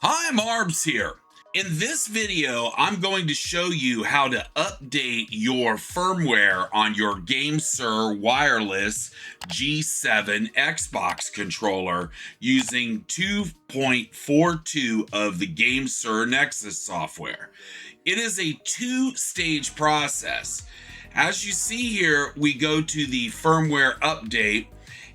Hi, Marbs here. In this video, I'm going to show you how to update your firmware on your GameSir wireless G7 Xbox controller using 2.42 of the GameSir Nexus software. It is a two-stage process. As you see here, we go to the firmware update,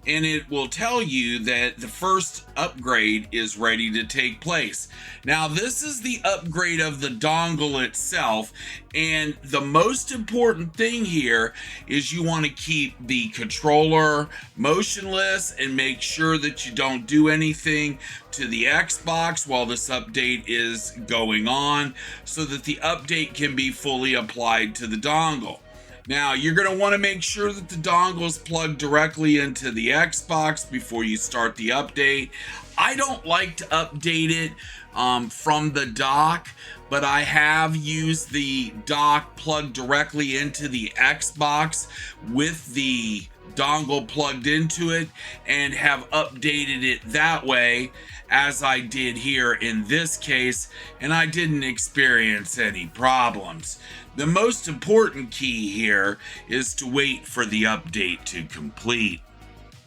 and it will tell you that the first upgrade is ready to take place. Now, this is the upgrade of the dongle itself, and the most important thing here is you want to keep the controller motionless and make sure that you don't do anything to the Xbox while this update is going on, so that the update can be fully applied to the dongle. Now, you're going to want to make sure that the dongle is plugged directly into the Xbox before you start the update. I don't like to update it from the dock, but I have used the dock plugged directly into the Xbox with the dongle plugged into it and have updated it that way, as I did here in this case, and I didn't experience any problems. The most important key here is to wait for the update to complete.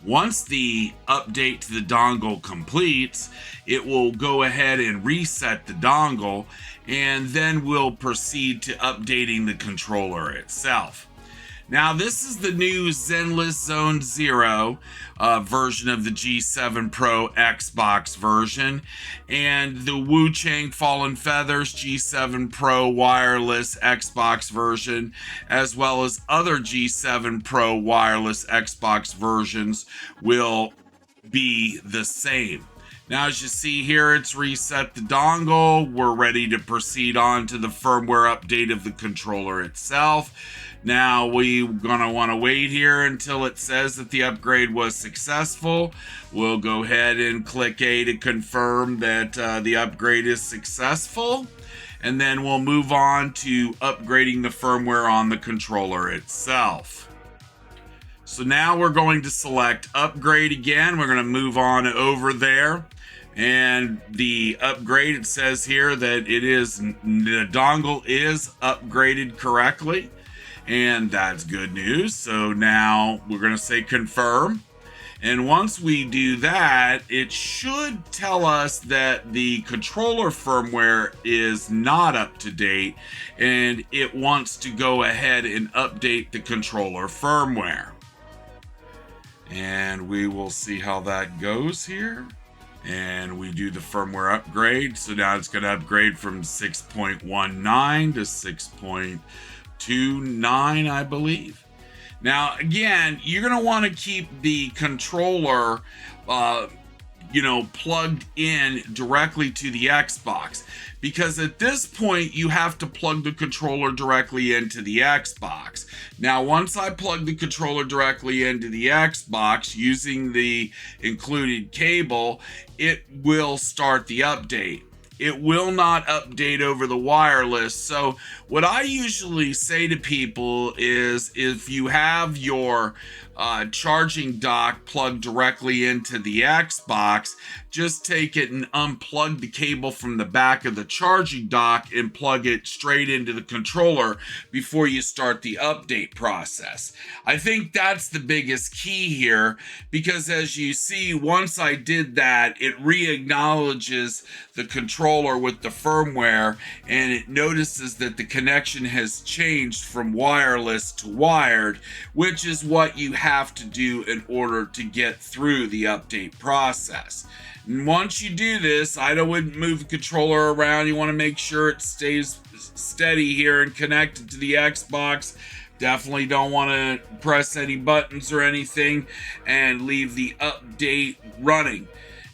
Once the update to the dongle completes, it will go ahead and reset the dongle, and then we'll proceed to updating the controller itself. Now, this is the new Zenless Zone Zero version of the G7 Pro Xbox version, and the Wu Chang Fallen Feathers G7 Pro wireless Xbox version, as well as other G7 Pro wireless Xbox versions, will be the same. Now, as you see here, it's reset the dongle. We're ready to proceed on to the firmware update of the controller itself. Now, we're going to want to wait here until it says that the upgrade was successful. We'll go ahead and click A to confirm that the upgrade is successful. And then we'll move on to upgrading the firmware on the controller itself. So now we're going to select upgrade again. We're going to move on over there. And the upgrade, it says here that the dongle is upgraded correctly. And that's good news. So now we're going to say confirm. And once we do that, it should tell us that the controller firmware is not up to date, and it wants to go ahead and update the controller firmware. And we will see how that goes here. And we do the firmware upgrade. So now it's going to upgrade from 6.19 to 6.29, I believe. Now, again, you're going to want to keep the controller, plugged in directly to the Xbox, because at this point you have to plug the controller directly into the Xbox. Now, once I plug the controller directly into the Xbox using the included cable, it will start the update. It will not update over the wireless. So what I usually say to people is, if you have your charging dock plugged directly into the Xbox, just take it and unplug the cable from the back of the charging dock and plug it straight into the controller before you start the update process. I think that's the biggest key here, because as you see, once I did that, it re-acknowledges the controller with the firmware, and it notices that the connection has changed from wireless to wired, which is what you have to do in order to get through the update process. And once you do this, I wouldn't move the controller around. You want to make sure it stays steady here and connected to the Xbox. Definitely don't want to press any buttons or anything, and leave the update running.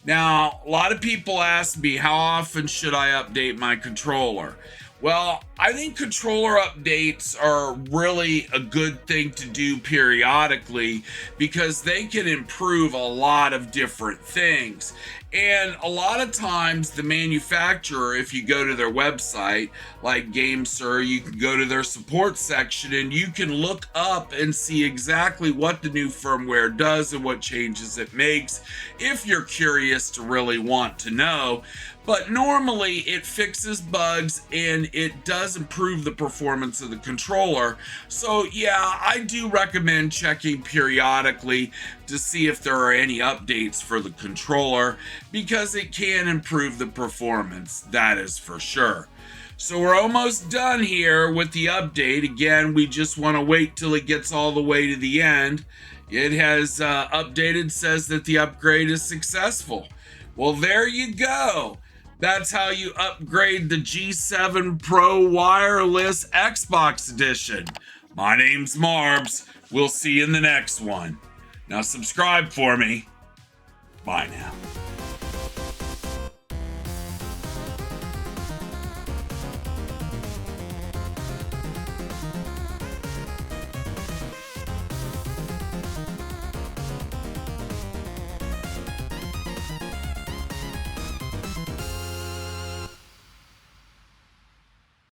Now, a lot of people ask me, how often should I update my controller? Well, I think controller updates are really a good thing to do periodically, because they can improve a lot of different things. And a lot of times the manufacturer, if you go to their website, like GameSir, you can go to their support section and you can look up and see exactly what the new firmware does and what changes it makes if you're curious to really want to know. But normally it fixes bugs and it does improve the performance of the controller. So yeah, I do recommend checking periodically to see if there are any updates for the controller, because it can improve the performance, that is for sure. So we're almost done here with the update. Again, we just want to wait till it gets all the way to the end. It has updated, says that the upgrade is successful. Well, there you go. That's how you upgrade the G7 Pro Wireless Xbox Edition. My name's Marbs. We'll see you in the next one. Now subscribe for me. Bye now.